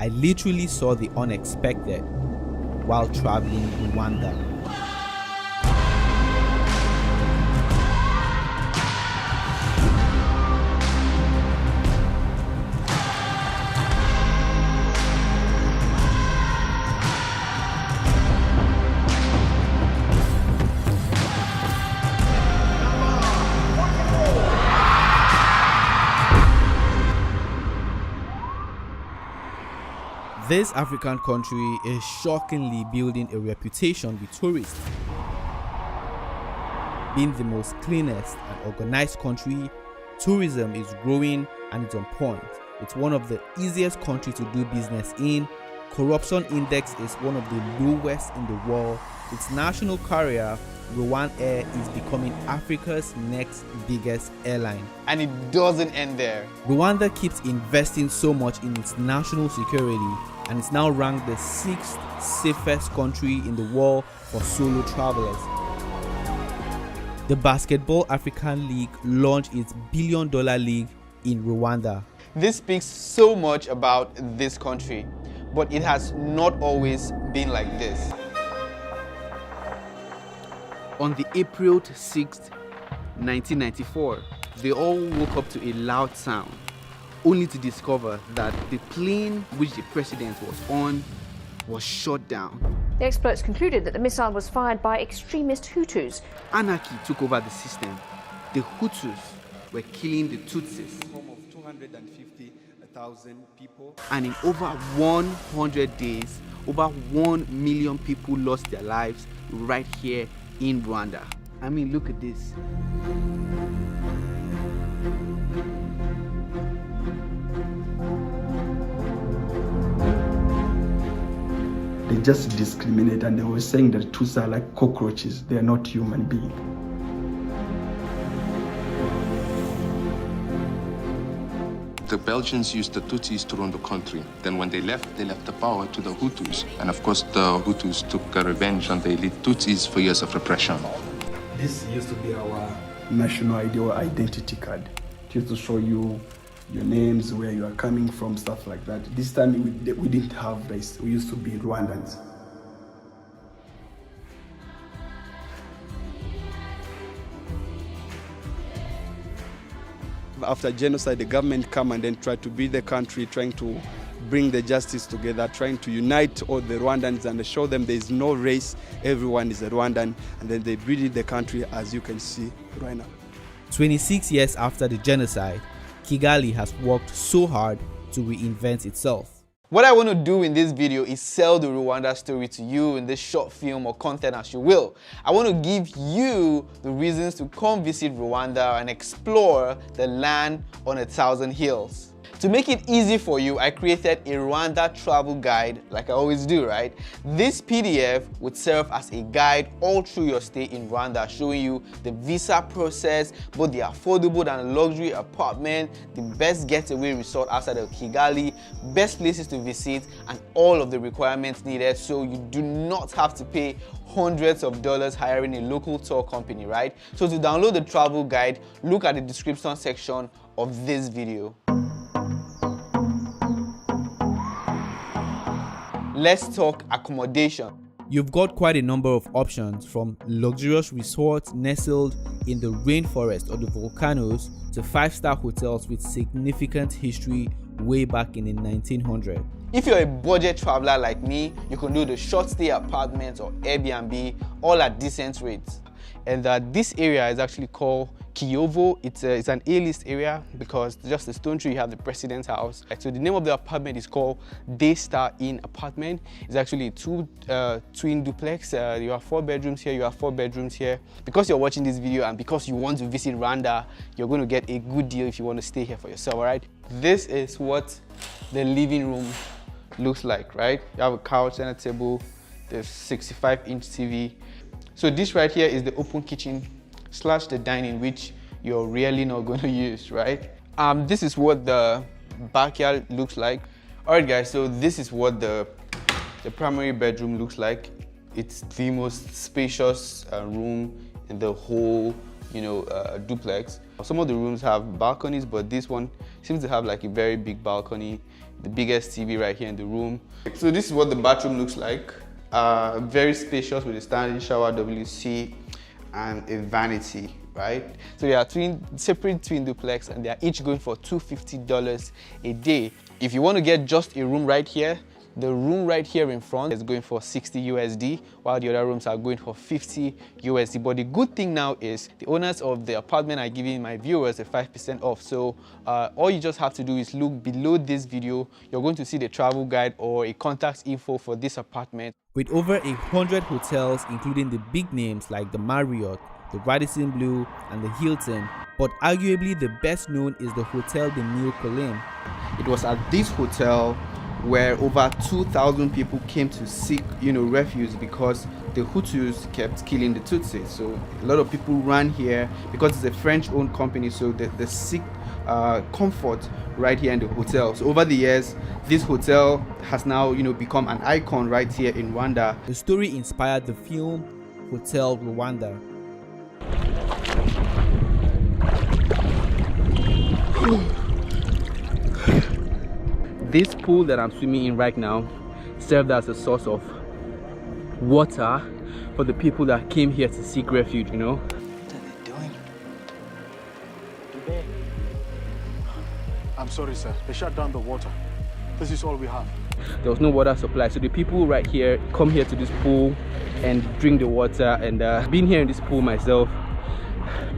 I literally saw the unexpected while traveling in Rwanda. This African country is shockingly building a reputation with tourists. Being the most cleanest and organized country, tourism is growing and it's on point. It's one of the easiest countries to do business in. Corruption index is one of the lowest in the world. Its national carrier, Rwanda, is becoming Africa's next biggest airline. And it doesn't end there. Rwanda keeps investing so much in its national security and is now ranked the 6th safest country in the world for solo travelers. The Basketball African League launched its billion-dollar league in Rwanda. This speaks so much about this country, but it has not always been like this. On the April 6th, 1994, they all woke up to a loud sound, only to discover that the plane which the president was on was shot down. The experts concluded that the missile was fired by extremist Hutus. Anarchy took over the system. The Hutus were killing the Tutsis. Home of 250,000 people. And in over 100 days, over 1 million people lost their lives right here in Rwanda. I mean, look at this. They just discriminate, and they were saying that Tutsis are like cockroaches. They are not human beings. The Belgians used the Tutsis to run the country. Then when they left the power to the Hutus. And of course, the Hutus took revenge on the elite Tutsis for years of repression. This used to be our national ID or identity card. It used to show you your names, where you are coming from, stuff like that. This time we didn't have this. We used to be Rwandans. After genocide, the government come and then try to build the country, trying to bring the justice together, trying to unite all the Rwandans and show them there is no race, everyone is a Rwandan, and then they build the country as you can see right now. 26 years after the genocide, Kigali has worked so hard to reinvent itself. What I want to do in this video is sell the Rwanda story to you in this short film or content as you will. I want to give you the reasons to come visit Rwanda and explore the land on 1,000 hills. To make it easy for you, I created a Rwanda travel guide like I always do, right? This PDF would serve as a guide all through your stay in Rwanda, showing you the visa process, both the affordable and luxury apartment, the best getaway resort outside of Kigali, best places to visit, and all of the requirements needed so you do not have to pay hundreds of dollars hiring a local tour company, right? So to download the travel guide, look at the description section of this video. Let's talk accommodation. You've got quite a number of options, from luxurious resorts nestled in the rainforest or the volcanoes to 5-star hotels with significant history way back in the 1900s. If you're a budget traveler like me, you can do the short stay apartments or Airbnb, all at decent rates. And this area is actually called Kiyovo. It's an A-list area because just a stone throw you have the president's house. So the name of the apartment is called Daystar Inn apartment. It's actually a twin duplex. You have 4 bedrooms here, you have 4 bedrooms here. Because you're watching this video and because you want to visit Rwanda, you're going to get a good deal if you want to stay here for yourself, all right? This is what the living room looks like, right? You have a couch and a table. There's 65-inch TV. So this right here is the open kitchen / the dining, which you're really not going to use, right? This is what the backyard looks like. All right, guys, so this is what the primary bedroom looks like. It's the most spacious room in the whole, duplex. Some of the rooms have balconies, but this one seems to have like a very big balcony. the biggest TV right here in the room. So this is what the bathroom looks like. Very spacious with a standing shower, WC, and a vanity, right? So they are separate twin duplex, and they are each going for $250 a day. If you want to get just a room right here, the room right here in front is going for 60 USD, while the other rooms are going for 50 USD. But the good thing now is the owners of the apartment are giving my viewers a 5% off. So all you just have to do is look below this video. You're going to see the travel guide or a contact info for this apartment. With over 100 hotels, including the big names like the Marriott, the Radisson Blu, and the Hilton, but arguably the best known is the Hotel de Mille Collines. It was at this hotel where over 2,000 people came to seek, refuge because the Hutus kept killing the Tutsis. So a lot of people ran here because it's a French-owned company. So they seek comfort right here in the hotel. So over the years, this hotel has now, become an icon right here in Rwanda. The story inspired the film Hotel Rwanda. This pool that I'm swimming in right now served as a source of water for the people that came here to seek refuge, What are they doing? I'm sorry, sir. They shut down the water. This is all we have. There was no water supply, so the people right here come here to this pool and drink the water. And being here in this pool myself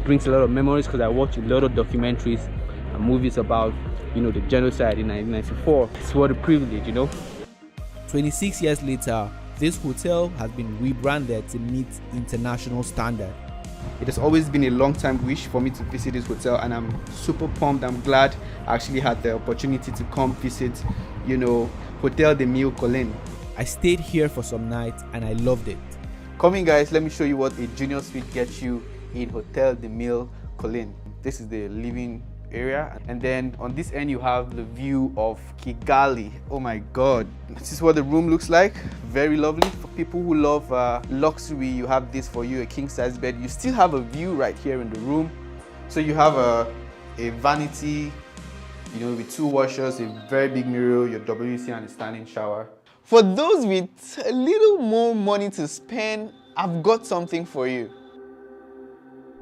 brings a lot of memories because I watch a lot of documentaries and movies about the genocide in 1994. It's what a privilege, 26 years later, this hotel has been rebranded to meet international standard. It has always been a long-time wish for me to visit this hotel, and I'm super pumped. I'm glad I actually had the opportunity to come visit, Hotel de Mille Collines. I stayed here for some nights and I loved it. Come in, guys, let me show you what a junior suite gets you in Hotel de Mille Collines. This is the living area, and then on this end you have the view of Kigali. Oh my god, this is what the room looks like. Very lovely. For people who love luxury, you have this for you, a king size bed. You still have a view right here in the room. So you have a vanity, with two washers, a very big mirror, your WC, and a standing shower. For those with a little more money to spend, I've got something for you.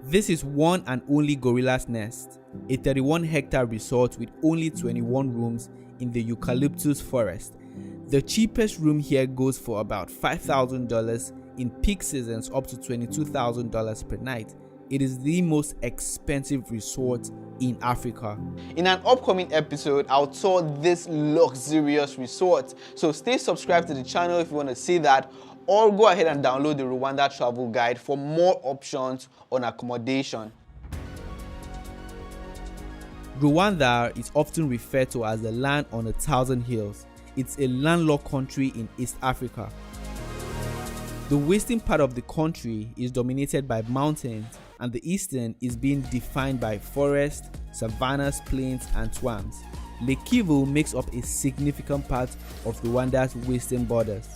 This is one and only Gorilla's Nest, a 31-hectare resort with only 21 rooms in the eucalyptus forest. The cheapest room here goes for about $5,000, in peak seasons up to $22,000 per night. It is the most expensive resort in Africa. In an upcoming episode, I'll tour this luxurious resort. So stay subscribed to the channel if you want to see that, or go ahead and download the Rwanda travel guide for more options on accommodation. Rwanda is often referred to as the land on 1,000 hills. It's a landlocked country in East Africa. The western part of the country is dominated by mountains, and the eastern is being defined by forests, savannas, plains, and swamps. Lake Kivu makes up a significant part of Rwanda's western borders.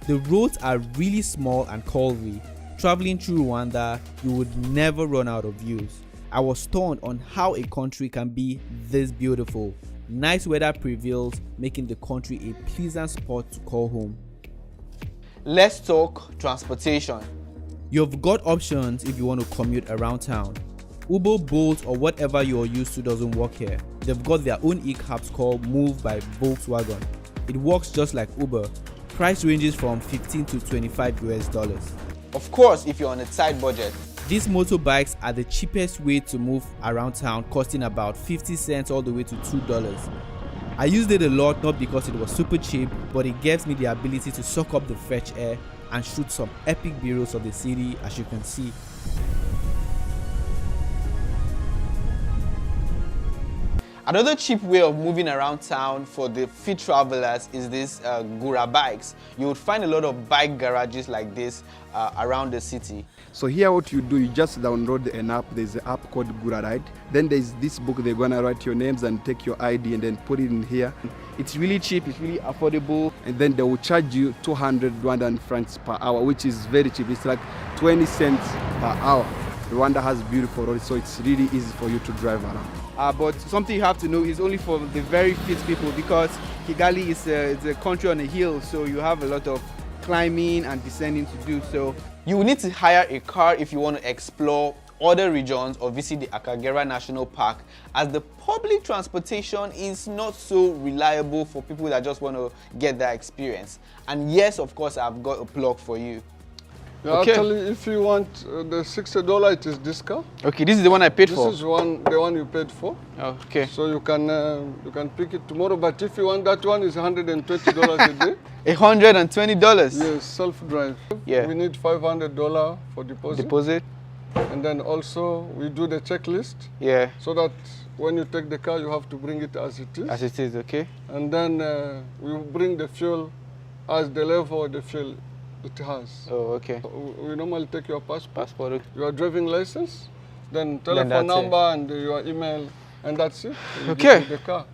The roads are really small and curvy. Traveling through Rwanda, you would never run out of views. I was stunned on how a country can be this beautiful. Nice weather prevails, making the country a pleasant spot to call home. Let's talk transportation. You've got options if you want to commute around town. Uber, Bolt, or whatever you're used to doesn't work here. They've got their own e-cabs called Move by Volkswagen. It works just like Uber. Price ranges from $15 to $25 US. Of course, if you're on a tight budget. These motorbikes are the cheapest way to move around town, costing about 50 cents all the way to $2. I used it a lot, not because it was super cheap, but it gives me the ability to soak up the fresh air and shoot some epic videos of the city, as you can see. Another cheap way of moving around town for the fit travelers is this Gura bikes. You would find a lot of bike garages like this around the city. So here what you do, you just download an app. There's an app called Gura Ride. Then there's this book, they're gonna write your names and take your ID and then put it in here. It's really cheap, it's really affordable. And then they will charge you 200 Rwandan francs per hour, which is very cheap. It's like 20 cents per hour. Rwanda has beautiful roads, so it's really easy for you to drive around. But something you have to know is only for the very fit people, because Kigali is a country on a hill, so you have a lot of climbing and descending to do. So you will need to hire a car if you want to explore other regions or visit the Akagera National Park, as the public transportation is not so reliable for people that just want to get that experience. And yes, of course, I've got a plug for you. Yeah, Okay. Actually, if you want the $60, it is discount. Okay, this is the one I paid for. This is the one you paid for. Okay. So you can pick it tomorrow. But if you want that one, is $120 a day. $120. Yes, self-drive. Yeah. We need $500 for deposit. Deposit. And then also we do the checklist. Yeah. So that when you take the car, you have to bring it as it is. As it is, okay. And then we bring the fuel as the level of the fuel it has. Oh, okay. We normally take your passport, Passport. your driving license, then that's telephone it. number and your email, and that's it. You Okay. give you the car.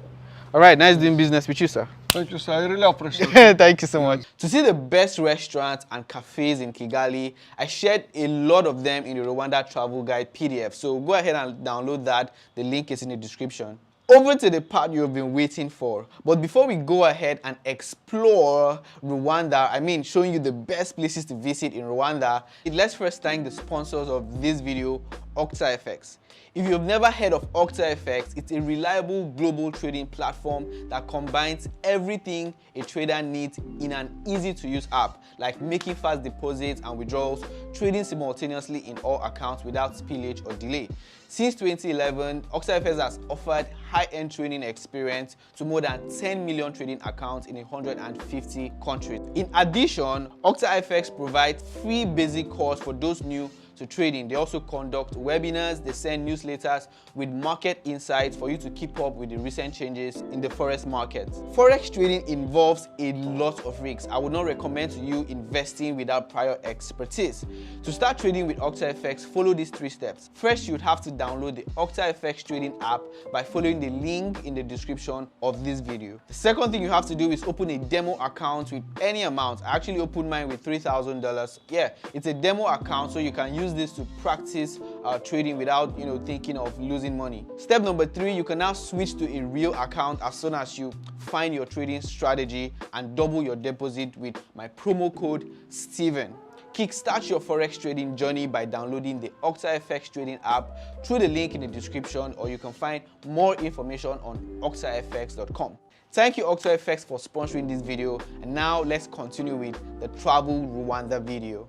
All right, nice doing business with you, sir. Thank you, sir. I really appreciate it. Thank you so much. To see the best restaurants and cafes in Kigali, I shared a lot of them in the Rwanda Travel Guide PDF. So go ahead and download that. The link is in the description. Over to the part you've been waiting for. But before we go ahead and explore Rwanda, showing you the best places to visit in Rwanda, let's first thank the sponsors of this video, OctaFX. If you've never heard of OctaFX, it's a reliable global trading platform that combines everything a trader needs in an easy-to-use app, like making fast deposits and withdrawals, trading simultaneously in all accounts without spillage or delay. Since 2011, OctaFX has offered high-end trading experience to more than 10 million trading accounts in 150 countries. In addition, OctaFX provides free basic course for those new to trading. They also conduct webinars, they send newsletters with market insights for you to keep up with the recent changes in the forex market. Forex trading involves a lot of risks. I would not recommend to you investing without prior expertise. To start trading with OctaFX, follow these 3 steps. First, you'd have to download the OctaFX trading app by following the link in the description of this video. The second thing you have to do is open a demo account with any amount. I actually opened mine with $3,000. Yeah, it's a demo account, so you can use this to practice trading without thinking of losing money. Step number 3, you can now switch to a real account as soon as you find your trading strategy and double your deposit with my promo code Steven. Kickstart your forex trading journey by downloading the OctaFX trading app through the link in the description, or you can find more information on octafx.com. Thank you OctaFX for sponsoring this video, and now let's continue with the Travel Rwanda video.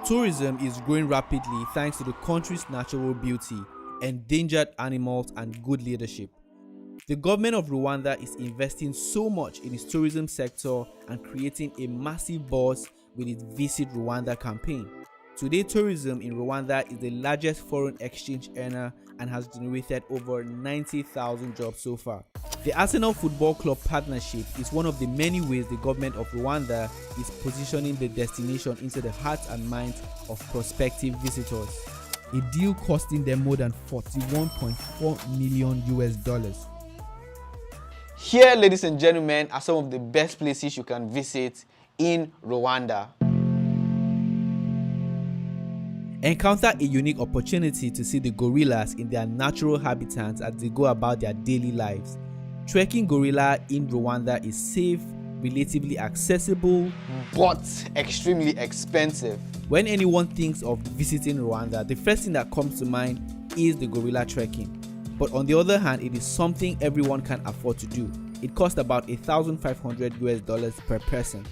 Tourism is growing rapidly thanks to the country's natural beauty, endangered animals, and good leadership. The government of Rwanda is investing so much in its tourism sector and creating a massive buzz with its Visit Rwanda campaign. Today, tourism in Rwanda is the largest foreign exchange earner and has generated over 90,000 jobs so far. The Arsenal Football Club partnership is one of the many ways the government of Rwanda is positioning the destination into the hearts and minds of prospective visitors. A deal costing them more than $41.4 million. Here, ladies and gentlemen, are some of the best places you can visit in Rwanda. Encounter a unique opportunity to see the gorillas in their natural habitats as they go about their daily lives. Trekking gorilla in Rwanda is safe, relatively accessible, but extremely expensive. When anyone thinks of visiting Rwanda, the first thing that comes to mind is the gorilla trekking. But on the other hand, it is something everyone can afford to do. It costs about $1,500 per person.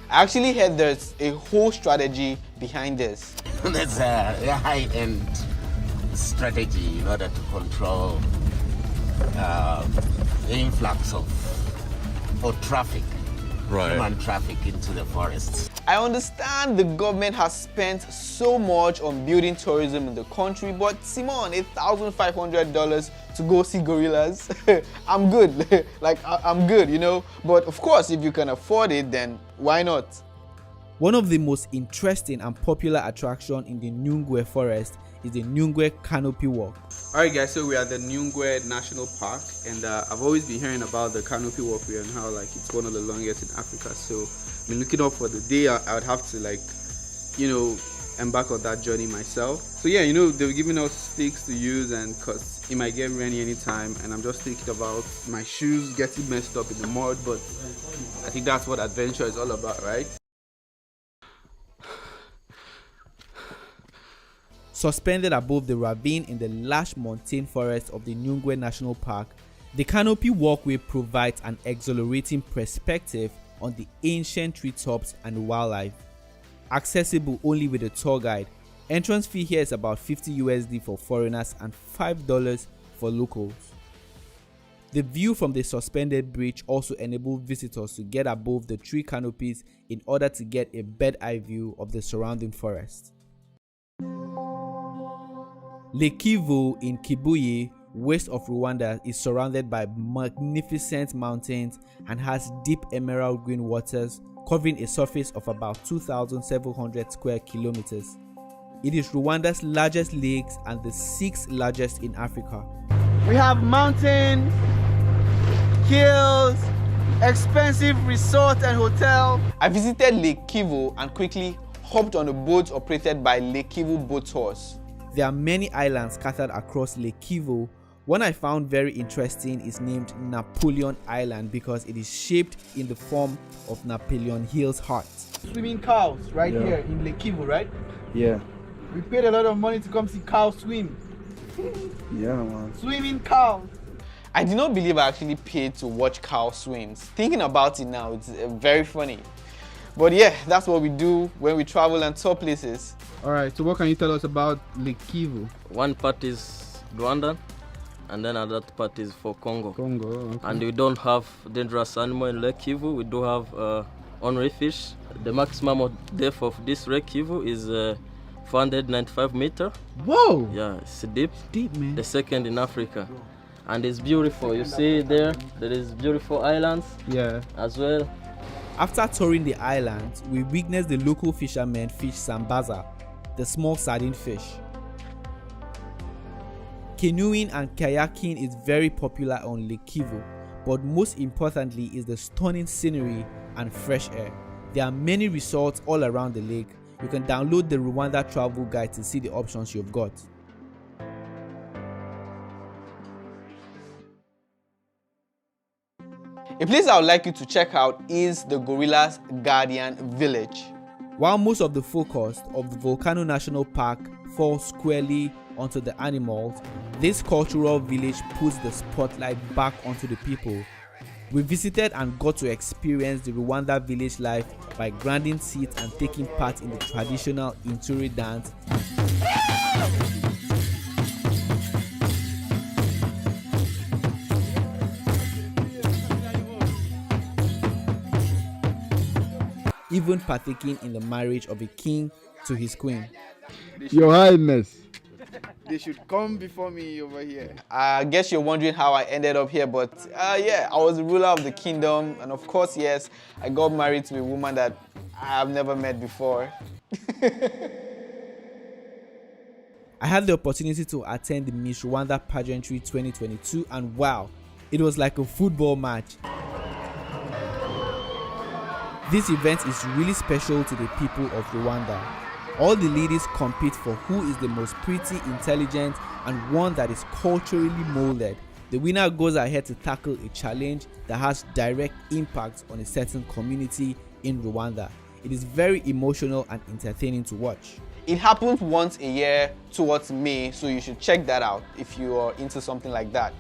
I actually heard there's a whole strategy behind this. There's a high-end strategy in order to control the influx of traffic, human traffic into the forests. I understand the government has spent so much on building tourism in the country, but Simon, $1,500 to go see gorillas, I'm good. I'm good, But of course, if you can afford it, then why not? One of the most interesting and popular attractions in the Nyungwe forest is the Nyungwe Canopy Walk. Alright guys, so we are at the Nyungwe National Park, and I've always been hearing about the canopy walkway and how like it's one of the longest in Africa. So I've been looking up for the day I would have to like, embark on that journey myself. So yeah, they were giving us sticks to use, and cause it might get rainy anytime, and I'm just thinking about my shoes getting messed up in the mud, but I think that's what adventure is all about, right? Suspended above the ravine in the lush montane forest of the Nyungwe National Park, the canopy walkway provides an exhilarating perspective on the ancient treetops and wildlife. Accessible only with a tour guide, entrance fee here is about 50 USD for foreigners and $5 for locals. The view from the suspended bridge also enables visitors to get above the tree canopies in order to get a bird-eye view of the surrounding forest. Lake Kivu in Kibuye, west of Rwanda, is surrounded by magnificent mountains and has deep emerald green waters covering a surface of about 2,700 square kilometers. It is Rwanda's largest lakes and the 6th largest in Africa. We have mountains, hills, expensive resort and hotel. I visited Lake Kivu and quickly hopped on a boat operated by Lake Kivu Boat Tours. There are many islands scattered across Lake Kivu. One I found very interesting is named Napoleon Island because it is shaped in the form of Napoleon Hill's heart. Swimming cows right here in Lake Kivu, right? Yeah. We paid a lot of money to come see cows swim. Yeah, man. Swimming cows. I did not believe I actually paid to watch cows swim. Thinking about it now, it's very funny. But yeah, that's what we do when we travel and tour places. Alright, so what can you tell us about Lake Kivu? One part is Rwandan, and then another part is for Congo. Okay. And we don't have dangerous animal in Lake Kivu. We do have ornery fish. The maximum of depth of this Lake Kivu is 495 meters. Whoa! Yeah, it's deep. Deep, man. The second in Africa. And it's beautiful. You see there is beautiful islands. Yeah. As well. After touring the island, we witnessed the local fishermen fish sambaza, the small sardine fish. Canoeing and kayaking is very popular on Lake Kivu, but most importantly is the stunning scenery and fresh air. There are many resorts all around the lake. You can download the Rwanda travel guide to see the options you've got. A place I would like you to check out is the Gorilla's Guardian Village. While most of the focus of the Volcano National Park falls squarely onto the animals, this cultural village puts the spotlight back onto the people. We visited and got to experience the Rwanda village life by grinding seeds and taking part in the traditional Inturi dance. Even partaking in the marriage of a king to his queen. Your Highness. They should come before me over here. I guess you're wondering how I ended up here, but yeah, I was the ruler of the kingdom, and of course, yes, I got married to a woman that I have never met before. I had the opportunity to attend the Miss Rwanda pageantry 2022, and wow, it was like a football match. This event is really special to the people of Rwanda. All the ladies compete for who is the most pretty, intelligent, and one that is culturally molded. The winner goes ahead to tackle a challenge that has direct impact on a certain community in Rwanda. It is very emotional and entertaining to watch. It happens once a year towards May, so you should check that out if you are into something like that.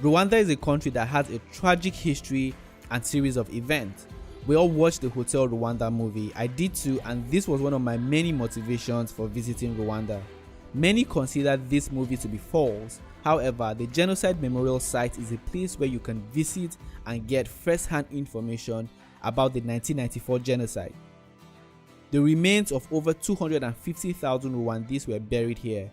Rwanda is a country that has a tragic history and series of events. We all watched the Hotel Rwanda movie. I did too, and this was one of my many motivations for visiting Rwanda. Many consider this movie to be false. However, the Genocide Memorial Site is a place where you can visit and get first-hand information about the 1994 genocide. The remains of over 250,000 Rwandese were buried here.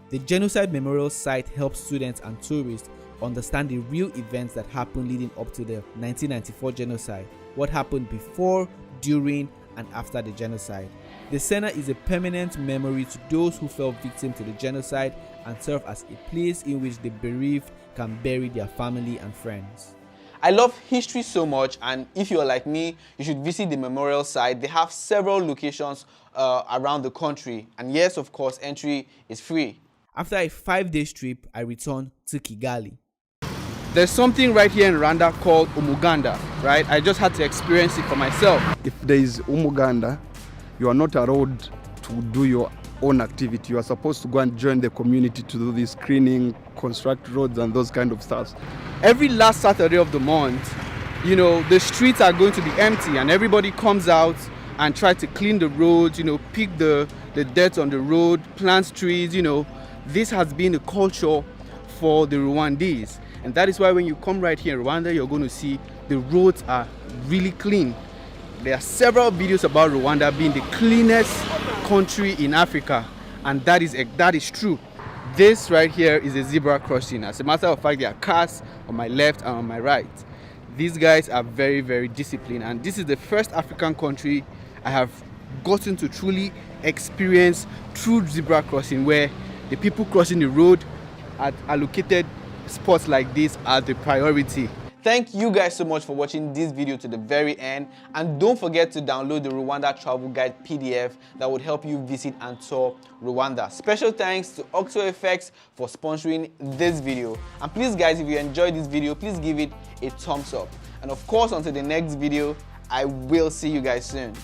The Genocide Memorial Site helps students and tourists understand the real events that happened leading up to the 1994 genocide, what happened before, during, and after the genocide. The center is a permanent memory to those who fell victim to the genocide and serve as a place in which the bereaved can bury their family and friends. I love history so much, and if you're like me, you should visit the memorial site. They have several locations around the country, and yes, of course, entry is free. After a 5-day trip, I returned to Kigali. There's something right here in Rwanda called Umuganda, right? I just had to experience it for myself. If there is Umuganda, you are not allowed to do your own activity. You are supposed to go and join the community to do this cleaning, construct roads and those kind of stuff. Every last Saturday of the month, you know, the streets are going to be empty and everybody comes out and try to clean the roads, you know, pick the dirt on the road, plant trees, you know. This has been a culture for the Rwandese. And that is why when you come right here in Rwanda, you're going to see the roads are really clean. There are several videos about Rwanda being the cleanest country in Africa, and that is true. This right here is a zebra crossing. As a matter of fact, there are cars on my left and on my right. These guys are very, very disciplined, and this is the first African country I have gotten to truly experience true zebra crossing, where the people crossing the road at allocated spots like this are the priority. Thank you guys so much for watching this video to the very end, and don't forget to download the Rwanda Travel Guide PDF that would help you visit and tour Rwanda. Special thanks to OxoFX for sponsoring this video, and please guys, if you enjoyed this video, please give it a thumbs up, and of course until the next video, I will see you guys soon.